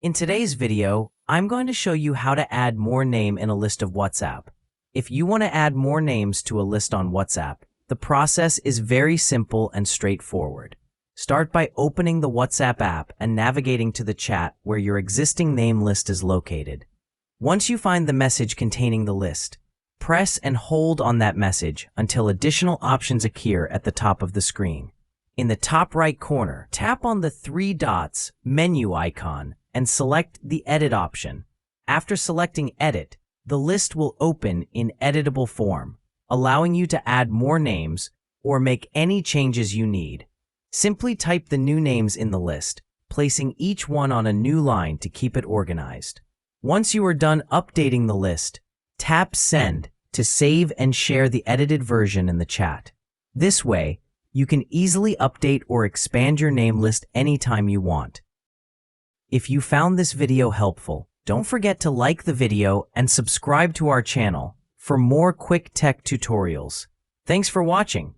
In today's video, I'm going to show you how to add more name in a list of WhatsApp. If you want to add more names to a list on WhatsApp, the process is very simple and straightforward. Start by opening the WhatsApp app and navigating to the chat where your existing name list is located. Once you find the message containing the list, press and hold on that message until additional options appear at the top of the screen. In the top right corner, tap on the three dots menu icon and select the Edit option. After selecting Edit, the list will open in editable form, allowing you to add more names or make any changes you need. Simply type the new names in the list, placing each one on a new line to keep it organized. Once you are done updating the list, tap Send to save and share the edited version in the chat. This way, you can easily update or expand your name list anytime you want. If you found this video helpful, don't forget to like the video and subscribe to our channel for more quick tech tutorials. Thanks for watching.